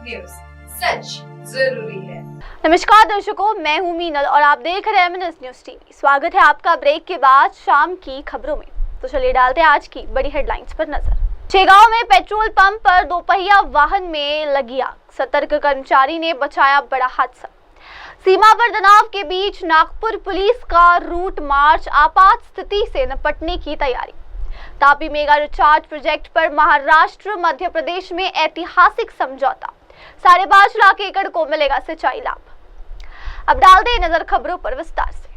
News, सच जरूरी है। नमस्कार दर्शकों, मैं हूं मीनल और आप देख रहे हैं एमएनएस न्यूज टीवी। स्वागत है आपका ब्रेक के बाद शाम की खबरों में। तो चलिए डालते हैं आज की बड़ी हेडलाइंस पर नजर। शेगांव में पेट्रोल पंप पर दोपहिया वाहन में लगी आग, सतर्क कर्मचारी ने बचाया बड़ा हादसा। सीमा पर तनाव के बीच नागपुर पुलिस का रूट मार्च, आपात स्थिति से निपटने की तैयारी। तापी मेगा रिचार्ज प्रोजेक्ट पर महाराष्ट्र मध्य प्रदेश में ऐतिहासिक समझौता, 5.5 लाख एकड़ को मिलेगा सिंचाई लाभ। अब डालते हैं नजर खबरों पर विस्तार से।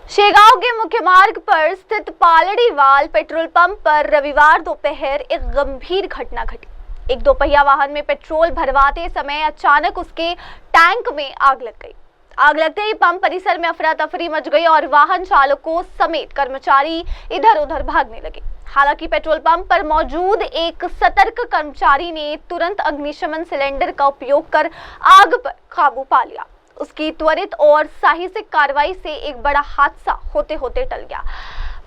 शेगांव के मुख्य मार्ग पर स्थित पालड़ीवाल पेट्रोल पंप पर रविवार दोपहर एक गंभीर घटना घटी। एक दोपहिया वाहन में पेट्रोल भरवाते समय अचानक उसके टैंक में आग लग गई। आग लगते ही पंप परिसर में अफरा तफरी मच गई और वाहन चालकों समेत कर्मचारी इधर उधर भागने लगे। हालांकि पेट्रोल पंप पर मौजूद एक सतर्क कर्मचारी ने तुरंत अग्निशमन सिलेंडर का उपयोग कर आग पर काबू पा लिया। उसकी त्वरित और साहसिक कार्रवाई से एक बड़ा हादसा होते होते टल गया।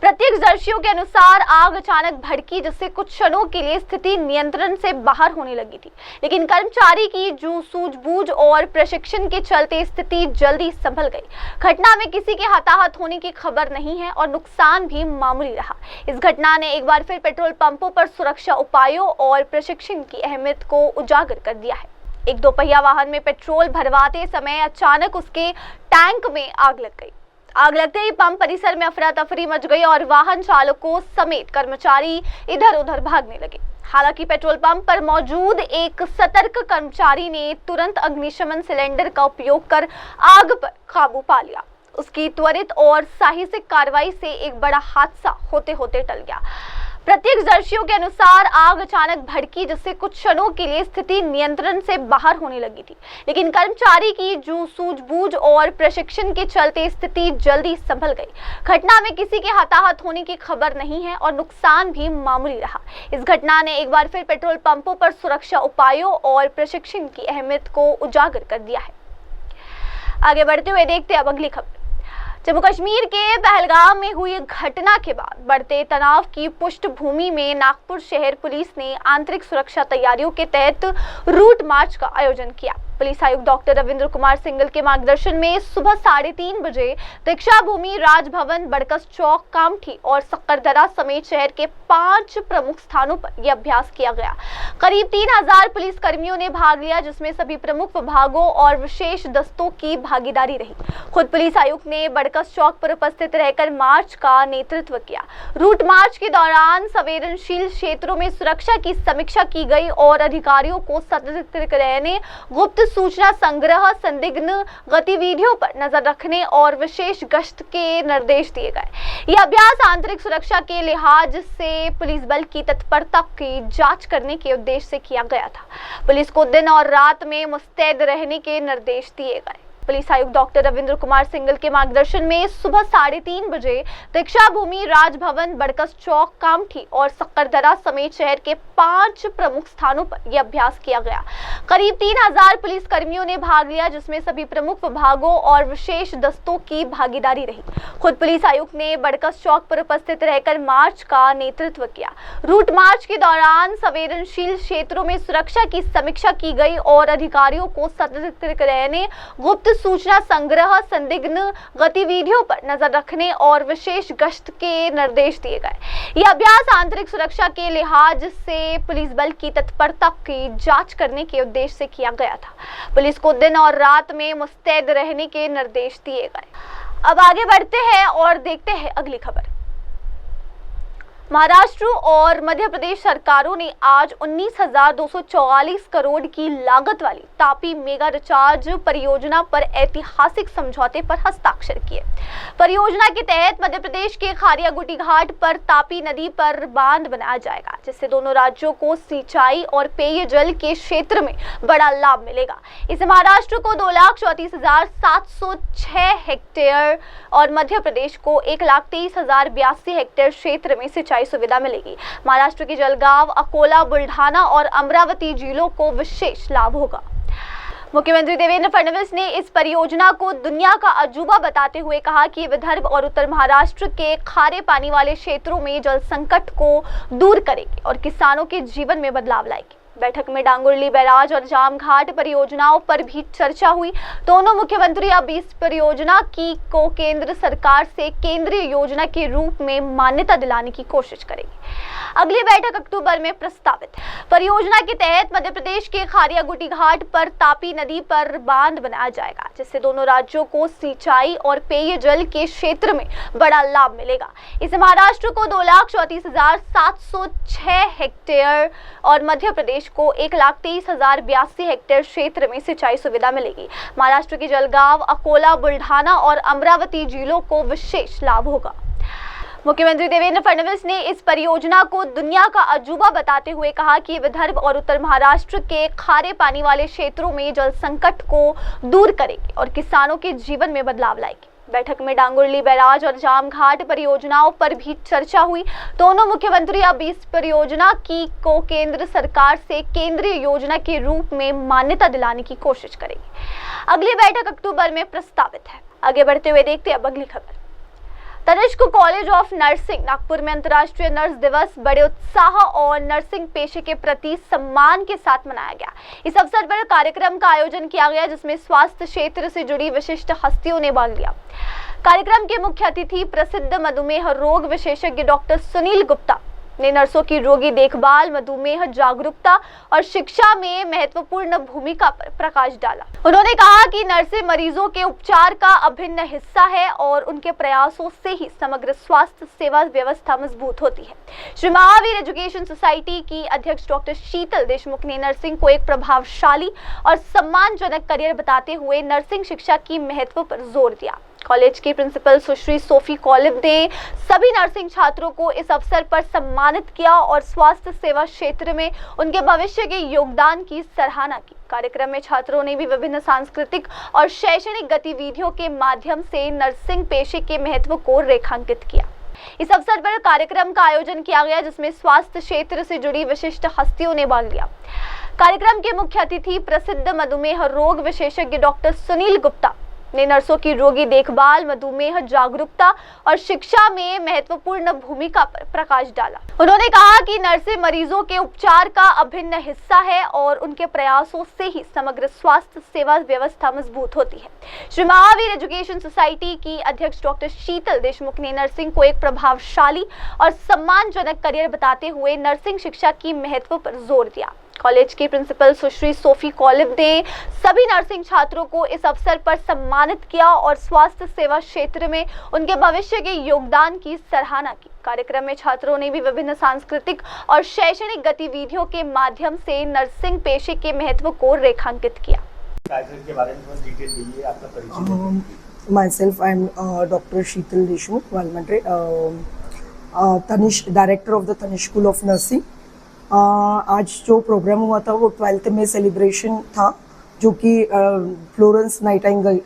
प्रत्यक्षदर्शियों के अनुसार आग अचानक भड़की, जिससे कुछ क्षणों के लिए स्थिति नियंत्रण से बाहर होने लगी थी, लेकिन कर्मचारी की सूझबूझ और प्रशिक्षण के चलते स्थिति जल्दी संभल गई। घटना में किसी के हताहत होने की खबर नहीं है और नुकसान भी मामूली रहा। इस घटना ने एक बार फिर पेट्रोल पंपों पर सुरक्षा उपायों और प्रशिक्षण की अहमियत को उजागर कर दिया है। एक दोपहिया वाहन में पेट्रोल भरवाते समय अचानक उसके टैंक में आग लग गई। आग लगते ही पंप परिसर में अफरा तफरी मच गई और वाहन चालकों समेत कर्मचारी इधर उधर भागने लगे। हालांकि पेट्रोल पंप पर मौजूद एक सतर्क कर्मचारी ने तुरंत अग्निशमन सिलेंडर का उपयोग कर आग पर काबू पा लिया। उसकी त्वरित और साहसिक कार्रवाई से एक बड़ा हादसा होते होते टल गया। प्रत्यक्षदर्शियों के अनुसार आग अचानक भड़की, जिससे कुछ क्षणों के लिए स्थिति नियंत्रण से बाहर होने लगी थी, लेकिन कर्मचारी की सूझबूझ और प्रशिक्षण के चलते स्थिति जल्दी संभल गई। घटना में किसी के हताहत होने की खबर नहीं है और नुकसान भी मामूली रहा। इस घटना ने एक बार फिर पेट्रोल पंपों पर सुरक्षा उपायों और प्रशिक्षण की अहमियत को उजागर कर दिया है। आगे बढ़ते हुए देखते हैं अब अगली खबर। जम्मू कश्मीर के पहलगाम में हुई घटना के बाद बढ़ते तनाव की पृष्ठभूमि में नागपुर शहर पुलिस ने आंतरिक सुरक्षा तैयारियों के तहत रूट मार्च का आयोजन किया। पुलिस आयुक्त डॉक्टर रविंद्र कुमार सिंघल के मार्गदर्शन में सुबह 3:30 बजे दीक्षा भूमि, राजभवन, बड़कस चौक, कामठी और सक्करदरा समेत शहर के 5 प्रमुख स्थानों पर यह अभ्यास किया गया। करीब 3000 पुलिस कर्मियों ने भाग लिया, जिसमें सभी प्रमुख विभागों और विशेष दस्तों की भागीदारी रही। खुद पुलिस आयुक्त ने बड़कस चौक पर उपस्थित रहकर मार्च का नेतृत्व किया। रूट मार्च के दौरान संवेदनशील क्षेत्रों में सुरक्षा की समीक्षा की गई और अधिकारियों को सतर्क रहने, गुप्त सूचना संग्रह, संदिग्ध गतिविधियों पर नजर रखने और विशेष गश्त के निर्देश दिए गए। यह अभ्यास आंतरिक सुरक्षा के लिहाज से पुलिस बल की तत्परता की जांच करने के उद्देश्य से किया गया था। पुलिस को दिन और रात में मुस्तैद रहने के निर्देश दिए गए। पुलिस आयुक्त डॉक्टर रविंद्र कुमार सिंघल के मार्गदर्शन में सुबह 3:30 बजे दीक्षा भूमि, राजभवन, बड़कस चौक, कामठी और सक्करदरा समेत शहर के 5 प्रमुख स्थानों पर यह अभ्यास किया गया। करीब 3000 पुलिस कर्मियों ने भाग लिया, जिसमें सभी प्रमुख विभागों और विशेष दस्तों की भागीदारी रही। खुद पुलिस आयुक्त ने बड़कस चौक पर उपस्थित रहकर मार्च का नेतृत्व किया। रूट मार्च के दौरान संवेदनशील क्षेत्रों में सुरक्षा की समीक्षा की गई और अधिकारियों को सतर्क रहने, गुप्त सूचना संग्रह, संदिग्ध गतिविधियों पर नजर रखने और विशेष गश्त के निर्देश दिए गए। यह अभ्यास आंतरिक सुरक्षा के लिहाज से पुलिस बल की तत्परता की जांच करने के उद्देश्य से किया गया था। पुलिस को दिन और रात में मुस्तैद रहने के निर्देश दिए गए। अब आगे बढ़ते हैं और देखते हैं अगली खबर। महाराष्ट्र और मध्य प्रदेश सरकारों ने आज 19,244 करोड़ की लागत वाली तापी मेगा रिचार्ज परियोजना पर ऐतिहासिक समझौते पर हस्ताक्षर किए। परियोजना के तहत मध्य प्रदेश के खारियागुटी घाट पर तापी नदी पर बांध बनाया जाएगा, जिससे दोनों राज्यों को सिंचाई और पेयजल के क्षेत्र में बड़ा लाभ मिलेगा। इससे महाराष्ट्र को 2,34,706 हेक्टेयर और मध्य प्रदेश को 1,23,082 हेक्टेयर क्षेत्र में सिंचाई सुविधा मिलेगी। महाराष्ट्र के जलगांव, अकोला, बुल्ढाना और अमरावती जिलों को विशेष लाभ होगा। मुख्यमंत्री देवेंद्र फडणवीस ने इस परियोजना को दुनिया का अजूबा बताते हुए कहा कि विदर्भ और उत्तर महाराष्ट्र के खारे पानी वाले क्षेत्रों में जल संकट को दूर करेगी और किसानों के जीवन में बदलाव लाएगी। बैठक में डांगुरली बैराज और जामघाट परियोजनाओं पर भी चर्चा हुई। दोनों मुख्यमंत्री अब इस परियोजना को केंद्र सरकार से केंद्रीय योजना के रूप में मान्यता दिलाने की कोशिश करेंगे। अगली बैठक अक्टूबर में प्रस्तावित है। परियोजना के तहत मध्य प्रदेश के खारियागुटी घाट पर तापी नदी पर बांध बनाया जाएगा, जिससे दोनों राज्यों को सिंचाई और पेयजल के क्षेत्र में बड़ा लाभ मिलेगा। इससे महाराष्ट्र को 2,34,706 हेक्टेयर और मध्य प्रदेश को 1,23,082 हेक्टेयर क्षेत्र में सिंचाई सुविधा मिलेगी। महाराष्ट्र के जलगांव, अकोला, बुल्ढाना और अमरावती जिलों को विशेष लाभ होगा। मुख्यमंत्री देवेंद्र फडणवीस ने इस परियोजना को दुनिया का अजूबा बताते हुए कहा कि विदर्भ और उत्तर महाराष्ट्र के खारे पानी वाले क्षेत्रों में जल संकट को दूर करेगी और किसानों के जीवन में बदलाव लाएगी। बैठक में डांगुरली बैराज और जामघाट परियोजनाओं पर भी चर्चा हुई। दोनों मुख्यमंत्री अब इस परियोजना को केंद्र सरकार से केंद्रीय योजना के रूप में मान्यता दिलाने की कोशिश करेंगे। अगली बैठक अक्टूबर में प्रस्तावित है। आगे बढ़ते हुए देखते हैं अब अगली खबर। Tanishq college of nursing Nagpur में अंतर्राष्ट्रीय नर्स दिवस बड़े उत्साह और नर्सिंग पेशे के प्रति सम्मान के साथ मनाया गया। इस अवसर पर कार्यक्रम का आयोजन किया गया, जिसमें स्वास्थ्य क्षेत्र से जुड़ी विशिष्ट हस्तियों ने भाग लिया। कार्यक्रम के मुख्य अतिथि प्रसिद्ध मधुमेह रोग विशेषज्ञ डॉक्टर सुनील गुप्ता ने नर्सों की रोगी देखभाल, मधुमेह जागरूकता और शिक्षा में महत्वपूर्ण भूमिका पर प्रकाश डाला। उन्होंने कहा कि नर्सें मरीजों के उपचार का अभिन्न हिस्सा है और उनके प्रयासों से ही समग्र स्वास्थ्य सेवा व्यवस्था मजबूत होती है। श्री महावीर एजुकेशन सोसाइटी की अध्यक्ष डॉक्टर शीतल देशमुख ने नर्सिंग को एक प्रभावशाली और सम्मानजनक करियर बताते हुए नर्सिंग शिक्षा की महत्व पर जोर दिया। कॉलेज की प्रिंसिपल सुश्री सोफी कॉलिब ने सभी नर्सिंग छात्रों को इस अवसर पर सम्मानित किया और स्वास्थ्य सेवा क्षेत्र में उनके भविष्य के योगदान की सराहना की। कार्यक्रम में छात्रों ने भी विभिन्न सांस्कृतिक और शैक्षणिक गतिविधियों के माध्यम से नर्सिंग पेशे के महत्व को रेखांकित किया। इस अवसर पर कार्यक्रम का आयोजन किया गया, जिसमें स्वास्थ्य क्षेत्र से जुड़ी विशिष्ट हस्तियों ने भाग लिया। कार्यक्रम के मुख्य अतिथि प्रसिद्ध मधुमेह रोग विशेषज्ञ डॉक्टर सुनील गुप्ता ने नर्सों की रोगी देखभाल, मधुमेह जागरूकता और शिक्षा में महत्वपूर्ण भूमिका पर प्रकाश डाला। उन्होंने कहा कि नर्सें मरीजों के उपचार का अभिन्न हिस्सा है और उनके प्रयासों से ही समग्र स्वास्थ्य सेवा व्यवस्था मजबूत होती है। श्री महावीर एजुकेशन सोसाइटी की अध्यक्ष डॉक्टर शीतल देशमुख ने नर्सिंग को एक प्रभावशाली और सम्मानजनक करियर बताते हुए नर्सिंग शिक्षा की महत्व पर जोर दिया। कॉलेज की प्रिंसिपल सुश्री सोफी कॉलिब ने सभी नर्सिंग छात्रों को इस अवसर पर सम्मानित किया और स्वास्थ्य सेवा क्षेत्र में उनके भविष्य के योगदान की सराहना की। कार्यक्रम में छात्रों ने भी विभिन्न सांस्कृतिक और शैक्षणिक गतिविधियों के माध्यम से नर्सिंग पेशे के महत्व को रेखांकित किया। Myself, I am Dr. Sheetal Deshmukh, Valmandre, director of the Tanishq school of nursing. आज जो प्रोग्राम हुआ था वो 12th में सेलिब्रेशन था, जो कि फ्लोरेंस नाइटिंगेल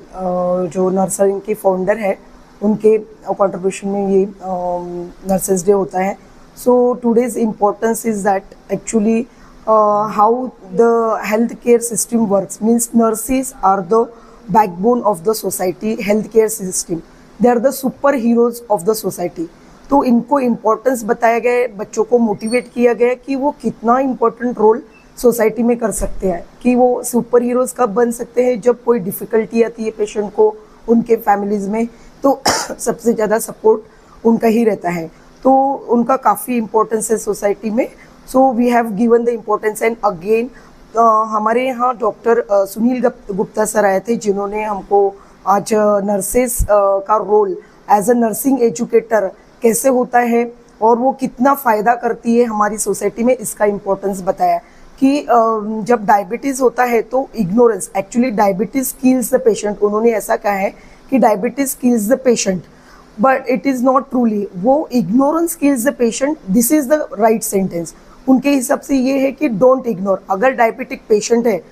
जो नर्सिंग के फाउंडर है, उनके कंट्रीब्यूशन में ये नर्सेस डे होता है। So today's importance is that actually how the health care system works, means nurses are the backbone of the society, health care system, they are the super heroes of the society. तो इनको importance बताया गया, बच्चों को motivate किया गया कि वो कितना इम्पोर्टेंट रोल सोसाइटी में कर सकते हैं, कि वो सुपर हीरोज़ कब बन सकते हैं, जब कोई डिफ़िकल्टी आती है पेशेंट को, उनके फैमिलीज़ में, तो सबसे ज़्यादा सपोर्ट उनका ही रहता है। तो उनका काफ़ी इम्पोर्टेंस है सोसाइटी में। So we have given the importance. And again हमारे यहाँ डॉक्टर सुनील गुप्ता सर आए थे, जिन्होंने हमको आज नर्सेस का role as a nursing educator कैसे होता है और वो कितना फ़ायदा करती है हमारी सोसाइटी में, इसका इम्पोर्टेंस बताया। कि जब डायबिटीज़ होता है तो ignorance, actually diabetes kills the patient. उन्होंने ऐसा कहा है कि diabetes kills the patient, but it is not truly. वो ignorance kills the patient, this is the right sentence. उनके हिसाब से ये है कि डोंट इग्नोर। अगर डायबिटिक पेशेंट है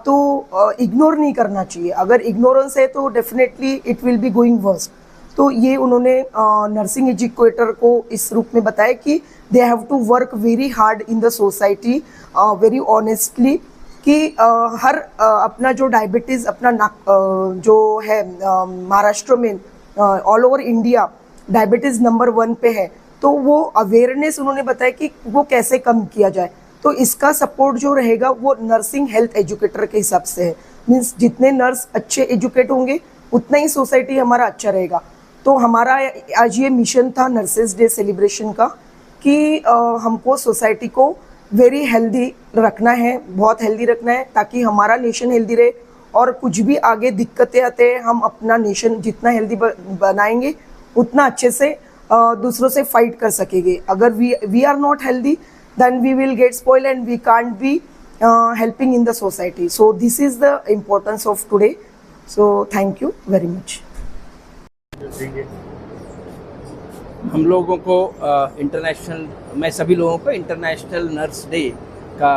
तो इग्नोर नहीं करना चाहिए। अगर इग्नोरेंस है तो definitely it will be going worst. तो ये उन्होंने नर्सिंग एजुकेटर को इस रूप में बताया कि they have to work very hard in the society, very honestly, कि हर अपना जो डायबिटीज़ अपना जो है महाराष्ट्र में, all over India diabetes number 1 पे है। तो वो अवेयरनेस उन्होंने बताया कि वो कैसे कम किया जाए। तो इसका सपोर्ट जो रहेगा वो नर्सिंग हेल्थ एजुकेटर के हिसाब से है। मीन्स जितने नर्स अच्छे एजुकेट होंगे उतना ही सोसाइटी हमारा अच्छा रहेगा। तो हमारा आज ये मिशन था नर्सेस डे सेलिब्रेशन का कि हमको सोसाइटी को वेरी हेल्दी रखना है, बहुत हेल्दी रखना है, ताकि हमारा नेशन हेल्दी रहे और कुछ भी आगे दिक्कतें आते हैं हम अपना नेशन जितना हेल्दी बनाएंगे उतना अच्छे से दूसरों से फाइट कर सकेंगे। अगर we are not healthy then we will get spoiled and we can't be helping in the society. So this is the importance of today. So thank you very much. हम लोगों को इंटरनेशनल, मैं सभी लोगों को इंटरनेशनल नर्स डे का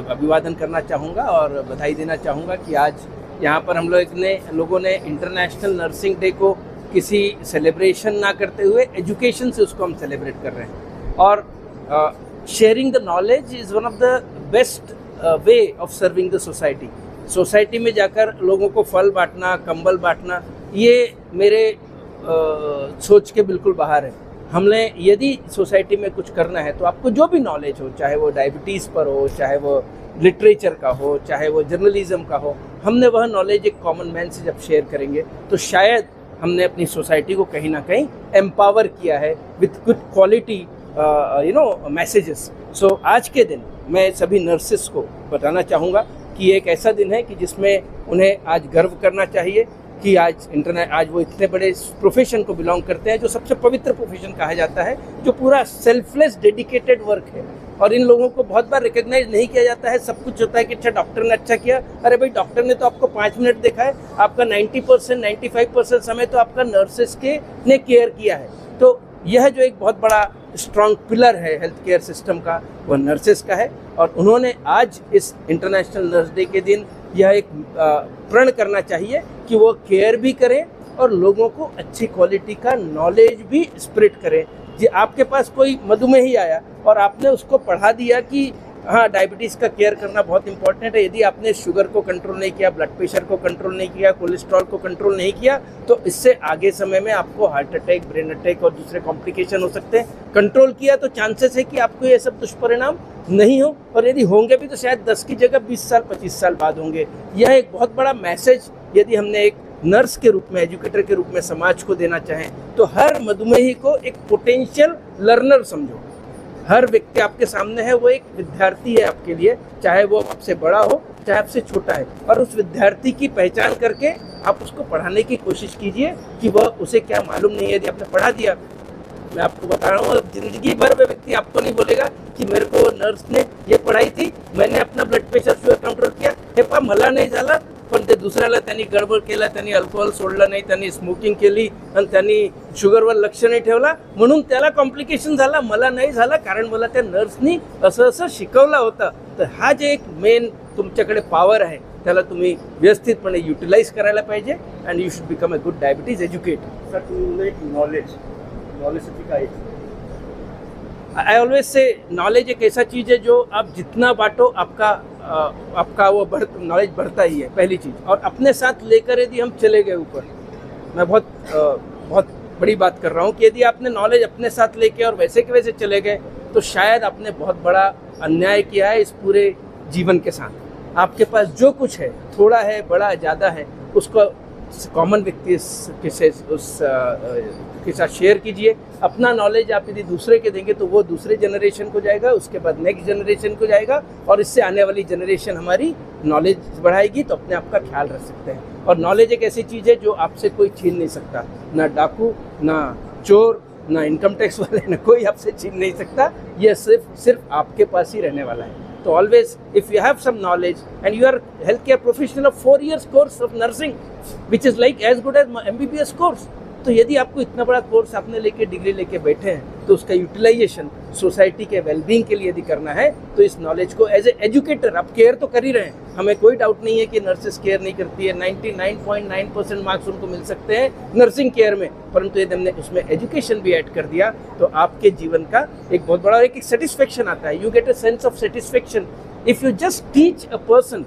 अभिवादन करना चाहूँगा और बधाई देना चाहूँगा कि आज यहाँ पर हम लोगों ने इंटरनेशनल नर्सिंग डे को किसी सेलिब्रेशन ना करते हुए एजुकेशन से उसको हम सेलिब्रेट कर रहे हैं। और sharing the knowledge is one of the best way of serving the society. Society में जाकर लोगों को फल बांटना, कंबल बांटना, ये मेरे सोच के बिल्कुल बाहर है। हमने यदि सोसाइटी में कुछ करना है तो आपको जो भी नॉलेज हो, चाहे वो डायबिटीज़ पर हो, चाहे वो लिटरेचर का हो, चाहे वो जर्नलिज्म का हो, हमने वह नॉलेज एक कॉमन मैन से जब शेयर करेंगे तो शायद हमने अपनी सोसाइटी को कहीं ना कहीं एम्पावर किया है विथ गुड क्वालिटी मैसेजेस। सो आज के दिन मैं सभी नर्सेस को बताना चाहूँगा कि एक ऐसा दिन है कि जिसमें उन्हें आज गर्व करना चाहिए कि आज वो इतने बड़े प्रोफेशन को बिलोंग करते हैं जो सबसे पवित्र प्रोफेशन कहा जाता है, जो पूरा सेल्फलेस डेडिकेटेड वर्क है। और इन लोगों को बहुत बार रिकॉग्नाइज नहीं किया जाता है। सब कुछ होता है कि अच्छा डॉक्टर ने अच्छा किया, अरे भाई डॉक्टर ने तो आपको 5 मिनट देखा है, आपका 90% 95% समय तो आपका नर्सेस ने केयर किया है। तो यह जो एक बहुत बड़ा स्ट्रॉन्ग पिलर है हेल्थ केयर सिस्टम का, वह नर्सेस का है। और उन्होंने आज इस इंटरनेशनल नर्स डे के दिन यह एक प्रण करना चाहिए कि वो केयर भी करें और लोगों को अच्छी क्वालिटी का नॉलेज भी स्प्रेड करें। जी, आपके पास कोई मधुमेही आया और आपने उसको पढ़ा दिया कि हाँ डायबिटीज़ का केयर करना बहुत इंपॉर्टेंट है, यदि आपने शुगर को कंट्रोल नहीं किया, ब्लड प्रेशर को कंट्रोल नहीं किया, कोलेस्ट्रॉल को कंट्रोल नहीं किया, तो इससे आगे समय में आपको हार्ट अटैक, ब्रेन अटैक और दूसरे कॉम्प्लिकेशन हो सकते हैं। कंट्रोल किया तो चांसेस है कि आपको ये सब दुष्परिणाम नहीं हो, और यदि होंगे भी तो शायद 10 की जगह 20 साल 25 साल बाद होंगे। यह एक बहुत बड़ा मैसेज यदि हमने एक नर्स के रूप में, एजुकेटर के रूप में समाज को देना चाहें तो हर मधुमेही को एक पोटेंशियल लर्नर समझो। हर व्यक्ति आपके सामने है, वो एक विद्यार्थी है आपके लिए, चाहे वो आपसे बड़ा हो चाहे आपसे छोटा है। और उस विद्यार्थी की पहचान करके आप उसको पढ़ाने की कोशिश कीजिए कि वह उसे क्या मालूम नहीं है। यदि आपने पढ़ा दिया, मैं आपको बता रहा हूँ, जिंदगी भर में व्यक्ति आपको नहीं बोलेगा कि मेरे को नर्स ने ये पढ़ाई थी, मैंने अपना ब्लड प्रेशर शुगर कंट्रोल किया, हे पा मला नाही झाला, पण ते दुसऱ्याला त्यांनी गडबड केला, त्यांनी अल्कोहोल सोडलं नाही, त्यांनी स्मोकिंग केली आणि त्यांनी शुगरवर लक्ष नाही ठेवला म्हणून त्याला कॉम्प्लिकेशन झाला, मला नाही झाला कारण मला त्या नर्सनी असं असं शिकवलं होतं। तर हा जे एक मेन तुमच्याकडे पॉवर आहे त्याला तुम्ही व्यवस्थितपणे युटिलाइज करायला पाहिजे and you should become a good diabetes educator. Sir तुमने नॉलेज काय? आई ऑलवेज से नॉलेज एक ऐसा चीज़ है जो आप जितना बांटो आपका वो नॉलेज बढ़ता ही है, पहली चीज़। और अपने साथ लेकर यदि हम चले गए ऊपर, मैं बहुत बड़ी बात कर रहा हूँ कि यदि आपने नॉलेज अपने साथ लेके और वैसे के वैसे चले गए तो शायद आपने बहुत बड़ा अन्याय किया है इस पूरे जीवन के साथ। आपके पास जो कुछ है, थोड़ा है बड़ा ज़्यादा है, उसको कॉमन व्यक्ति के साथ शेयर कीजिए। अपना नॉलेज आप यदि दूसरे के देंगे तो वो दूसरे जनरेशन को जाएगा, उसके बाद नेक्स्ट जनरेशन को जाएगा, और इससे आने वाली जनरेशन हमारी नॉलेज बढ़ाएगी। तो अपने आप का ख्याल रख सकते हैं। और नॉलेज एक ऐसी चीज़ है जो आपसे कोई छीन नहीं सकता, ना डाकू, ना चोर, ना इनकम टैक्स वाले, ना कोई आपसे छीन नहीं सकता। यह सिर्फ आपके पास ही रहने वाला है। तो always, if you have some knowledge and you are healthcare professional of 4 years course of nursing, which is like as good as MBBS course, तो यदि आपको इतना बड़ा कोर्स आपने लेके डिग्री लेके बैठे हैं तो उसका यूटिलाइजेशन सोसाइटी के वेलबींग के लिए यदि करना है तो इस नॉलेज को एज ए एजुकेटर आप केयर तो कर ही रहे हैं। हमें कोई डाउट नहीं है कि नर्सेस केयर नहीं करती है, 99.9% मार्क्स उनको मिल सकते हैं नर्सिंग केयर में, परंतु यदि हमने उसमें एजुकेशन भी ऐड कर दिया तो आपके जीवन का एक बहुत बड़ा एक सेटिस्फेक्शन आता है। You get a sense of satisfaction if you just teach a person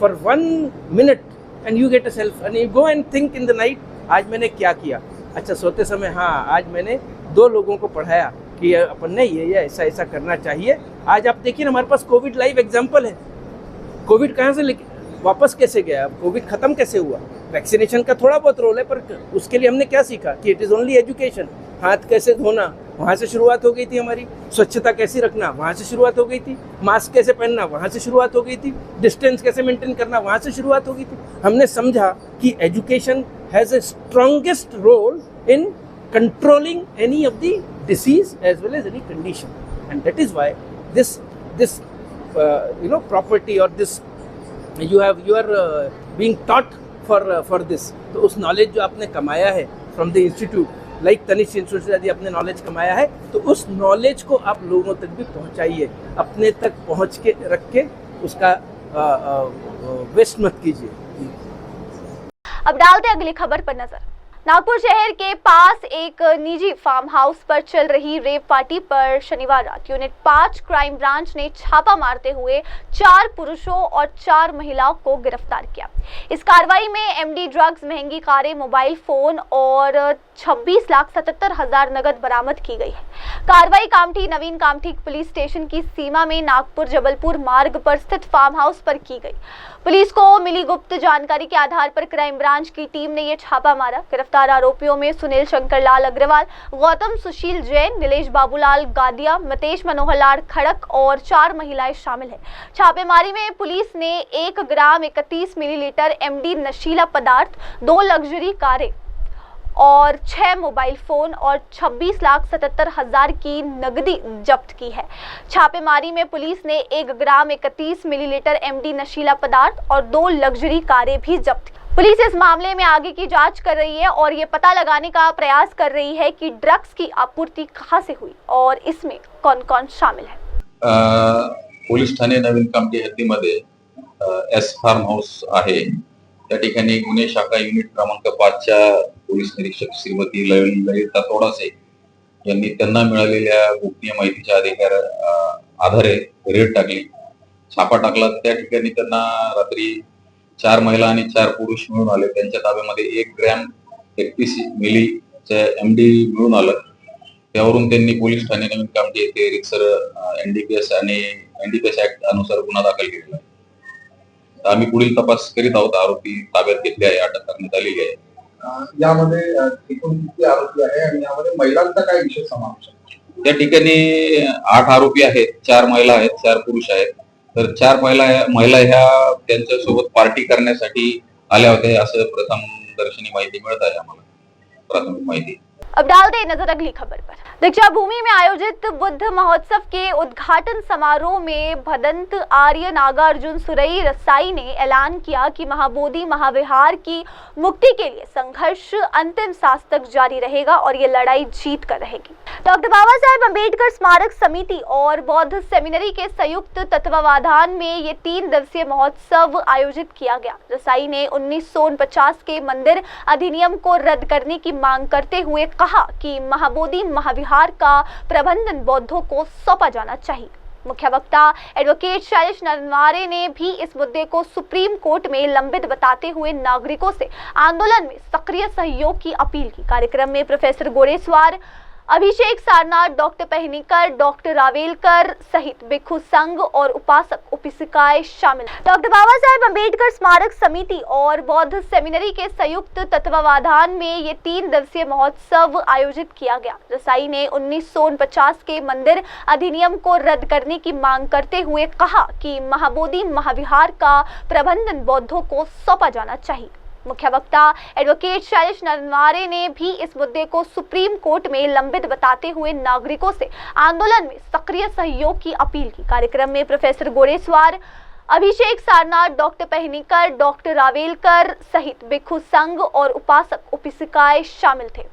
for 1 minute and you get a self and you go and think in the night, आज मैंने क्या किया। अच्छा सोते समय, हाँ आज मैंने 2 लोगों को पढ़ाया कि अपन ने ये ऐसा ऐसा करना चाहिए। आज आप देखिए ना, हमारे पास कोविड लाइव एग्जाम्पल है। कोविड कहाँ से वापस कैसे गया, अब कोविड खत्म कैसे हुआ। वैक्सीनेशन का थोड़ा बहुत रोल है, पर उसके लिए हमने क्या सीखा कि इट इज़ ओनली एजुकेशन। हाथ कैसे धोना, वहाँ से शुरुआत हो गई थी हमारी। स्वच्छता कैसे रखना, वहाँ से शुरुआत हो गई थी। मास्क कैसे पहनना, वहाँ से शुरुआत हो गई थी। डिस्टेंस कैसे मेंटेन करना, वहाँ से शुरुआत हो गई थी। हमने समझा कि education has a strongest role in controlling any of the disease as well as any condition, and that is why this property और this you are being taught for this। तो उस नॉलेज जो आपने कमाया है from the institute, like Tanishq institute से यदि आपने नॉलेज कमाया है, तो उस नॉलेज को आप लोगों तक भी पहुंचाइए। अपने तक पहुंच के रख के उसका वेस्ट मत कीजिए। अब डालते अगली खबर पर नजर। नागपुर शहर के पास एक निजी फार्म हाउस पर चल रही रेव पार्टी पर शनिवार रात यूनिट 5 क्राइम ब्रांच ने छापा मारते हुए 4 पुरुषों और 4 महिलाओं को गिरफ्तार किया। इस कार्रवाई में एमडी ड्रग्स, महंगी कारें, मोबाइल फोन और 26,77,000 नगद बरामद की गई है। कार्रवाई कामठी नवीन कामठी पुलिस स्टेशन की सीमा में नागपुर जबलपुर मार्ग पर स्थित फार्म हाउस पर की गई। पुलिस को मिली गुप्त जानकारी के आधार पर क्राइम ब्रांच की टीम ने यह छापा मारा। गिरफ्तार आरोपियों में सुनील शंकरलाल अग्रवाल, गौतम सुशील जैन, नीलेश बाबूलाल गादिया, मितेश मनोहर लाल खड़क और 4 महिलाएं शामिल हैं। छापेमारी में पुलिस ने 1 ग्राम 31 मिलीलीटर एमडी नशीला पदार्थ, 2 लग्जरी कारें और 6 मोबाइल फोन और 26,77,000 की नकदी जब्त की है। छापेमारी में पुलिस ने 1 ग्राम 31 मिलीलीटर एमडी नशीला पदार्थ और 2 लग्जरी कारें भी जब्त की। पुलिस इस मामले में आगे की जांच कर रही है और ये पता लगाने का प्रयास कर रही है कि ड्रग्स की आपूर्ति कहां से हुई और इसमें कौन कौन शामिल है। पोलीस ठाणे नवीन कामठी हद्दीमध्ये एस फार्म हाऊस आहे। त्या ठिकाणी गुन्हे शाखा युनिट क्रमांक 5च्या पोलीस निरीक्षक श्रीमती ललिता तोडासे यांनी त्यांना मिळालेल्या गोपनीय माहितीच्या आधारे रेड टाकली, छापा टाकला। त्या ठिकाणी त्यांना रात्री 4 महिला आणि 4 पुरुष मिळून आले। त्यांच्या ताब्यामध्ये 1 ग्रॅम 31 मिलीचे एमडी मिळून आलं। त्यावरून त्यांनी पोलीस ठाणे नवीन कामठी येथे रिक्सर एनडीपीएस आणि एनडीपीएस ऍक्ट अनुसार गुन्हा दाखल केलेला आहे। आम्ही पुढील तपास करीत आहोत। आरोपी ताब्यात घेतले आहे, अटक करण्यात आलेली आहे। यामध्ये एकूण किती आरोपी आहे आणि यामध्ये महिलांचा काय विशेष समावेश आहे? त्या ठिकाणी 8 आरोपी आहेत, 4 महिला आहेत, 4 पुरुष आहेत। तर 4 महिला ह्या त्यांच्या सोबत पार्टी करण्यासाठी आल्या होत्या असं प्रथम दर्शनी माहिती मिळत आहे आम्हाला, प्राथमिक माहिती। अब डालते नजर अगली खबर पर। दीक्षा भूमि में आयोजित बुद्ध महोत्सव के उद्घाटन समारोह में भदंत आर्य नागार्जुन सुरई रसाई ने ऐलान किया कि महाबोधि महाविहार की मुक्ति के लिए संघर्ष अंतिम सांस तक जारी रहेगा और ये लड़ाई जीत कर रहेगी। डॉक्टर बाबा साहेब अम्बेडकर स्मारक समिति और बौद्ध सेमिनरी के संयुक्त तत्वावधान में ये 3 दिवसीय महोत्सव आयोजित किया गया। रसाई ने 1949 के मंदिर अधिनियम को रद्द करने की मांग करते हुए कहा कि महाबोधि महाविहार का प्रबंधन बौद्धों को सौंपा जाना चाहिए। मुख्य वक्ता एडवोकेट शैलेश नरवारे ने भी इस मुद्दे को सुप्रीम कोर्ट में लंबित बताते हुए नागरिकों से आंदोलन में सक्रिय सहयोग की अपील की। कार्यक्रम में प्रोफेसर गोरेस्वार, अभिषेक सारनाथ, डॉक्टर पहनीकर, डॉक्टर रावेलकर सहित भिक्षु संघ और उपासक उपासिकाएं शामिल। डॉक्टर बाबा साहेब अम्बेडकर स्मारक समिति और बौद्ध सेमिनरी के संयुक्त तत्वावधान में ये 3 दिवसीय महोत्सव आयोजित किया गया। रसाई ने 1949 के मंदिर अधिनियम को रद्द करने की मांग करते हुए कहा कि महाबोधि महाविहार का प्रबंधन बौद्धों को सौंपा जाना चाहिए। मुख्य वक्ता एडवोकेट शैलेश नरवारे ने भी इस मुद्दे को सुप्रीम कोर्ट में लंबित बताते हुए नागरिकों से आंदोलन में सक्रिय सहयोग की अपील की। कार्यक्रम में प्रोफेसर गोरेस्वार, अभिषेक सारनाथ, डॉक्टर पहनीकर, डॉक्टर रावेलकर सहित भिक्षु संघ और उपासक उपासिकाएं शामिल थे।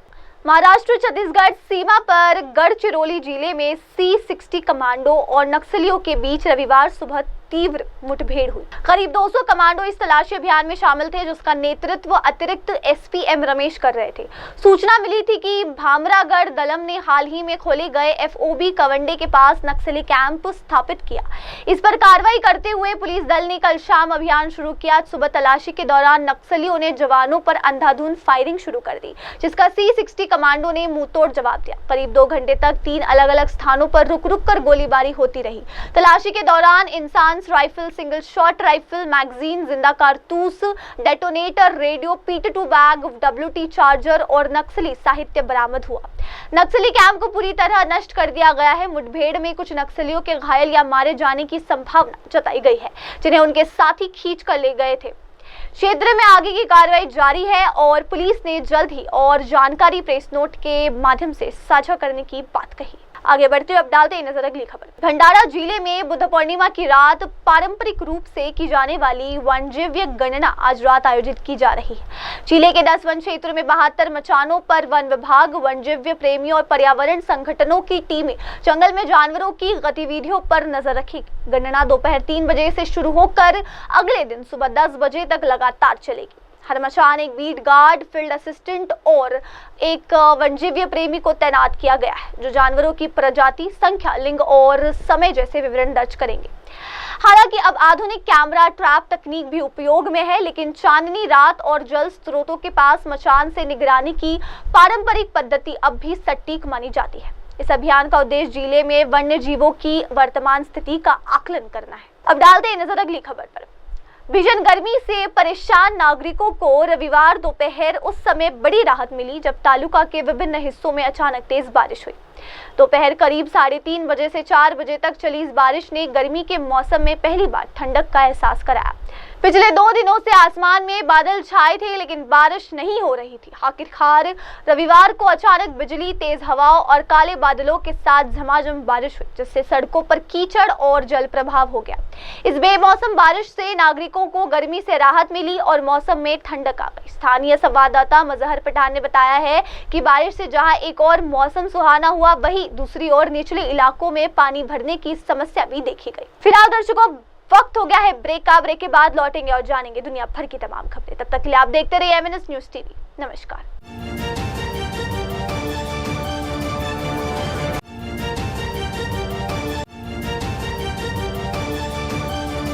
महाराष्ट्र छत्तीसगढ़ सीमा पर गढ़चिरौली जिले में C-60 कमांडो और नक्सलियों के बीच रविवार सुबह तीव्र मुठभेड़ हुई। करीब 200 कमांडो इस तलाशी अभियान में शामिल थे, जिसका नेतृत्व अतिरिक्त एसपी रमेश कर रहे थे। सूचना मिली थी कि भामरागढ़ दलम ने हाल ही में खोले गए एफओबी कवंडे के पास नक्सली कैंप स्थापित किया। इस पर कार्रवाई करते हुए पुलिस दल ने कल शाम अभियान शुरू किया। सुबह तलाशी के दौरान नक्सलियों ने जवानों पर अंधाधुंध फायरिंग शुरू कर दी, जिसका C60 कमांडो ने मुंहतोड़ जवाब दिया। करीब 2 घंटे तक 3 अलग-अलग स्थानों पर रुक-रुक कर गोलीबारी होती रही। तलाशी के दौरान INSAS rifle, single shot rifle, magazine, जिंदा कारतूस, detonator, radio, PT2 bag, WT charger और नक्सली साहित्य बरामद हुआ। नक्सली कैंप को पूरी तरह नष्ट कर दिया गया है। मुठभेड़ में कुछ नक्सलियों के घायल या मारे जाने की संभावना जताई गई है, जिन्हें उनके साथी खींच कर ले गए थे। क्षेत्र में आगे की कार्रवाई जारी है और पुलिस ने जल्द ही और जानकारी प्रेस नोट के माध्यम से साझा करने की बात कही। आगे बढ़ते हुए अब डालते हैं नजर अगली खबर। भंडारा जिले में बुद्ध पूर्णिमा की रात पारंपरिक रूप से की जाने वाली वनजीव्य गणना आज रात आयोजित की जा रही है। जिले के 10 वन क्षेत्रों में 72 मचानों पर वन विभाग, वनजीव्य प्रेमियों और पर्यावरण संगठनों की टीमें जंगल में जानवरों की गतिविधियों पर नजर रखेगी। गणना दोपहर 3 बजे से शुरू होकर अगले दिन सुबह 10 बजे तक लगातार चलेगी। हर मचान एक बीट गार्ड, फील्ड असिस्टेंट और एक वन्यजीव प्रेमी को तैनात किया गया है, जो जानवरों की प्रजाति, संख्या, लिंग और समय जैसे विवरण दर्ज करेंगे। हालांकि अब आधुनिक कैमरा ट्रैप तकनीक भी उपयोग में है, लेकिन चांदनी रात और जल स्रोतों के पास मचान से निगरानी की पारंपरिक पद्धति अब भी सटीक मानी जाती है। इस अभियान का उद्देश्य जिले में वन्य जीवों की वर्तमान स्थिति का आकलन करना है। अब डालते हैं नजर अगली खबर पर। भीषण गर्मी से परेशान नागरिकों को रविवार दोपहर उस समय बड़ी राहत मिली जब तालुका के विभिन्न हिस्सों में अचानक तेज बारिश हुई। दोपहर करीब 3:30 बजे से 4 बजे तक चली इस बारिश ने गर्मी के मौसम में पहली बार ठंडक का एहसास कराया। पिछले 2 दिनों से आसमान में बादल छाए थे, लेकिन बारिश नहीं हो रही थी। आखिरकार रविवार को अचानक बिजली, तेज हवाओं और काले बादलों के साथ झमाझम बारिश हुई, जिससे सड़कों पर कीचड़ और जल प्रभाव हो गया। इस बेमौसम बारिश से नागरिकों को गर्मी से राहत मिली और मौसम में ठंडक आ गई। स्थानीय संवाददाता मजहर पठान ने बताया है कि बारिश से जहां एक और मौसम सुहाना हुआ, वहीं दूसरी ओर निचले इलाकों में पानी भरने की समस्या भी देखी गई। फिलहाल दर्शकों, वक्त हो गया है ब्रेक का। ब्रेक के बाद लौटेंगे और जानेंगे दुनिया भर की तमाम खबरें। तब तक के लिए आप देखते रहिए MNS न्यूज़ TV। नमस्कार।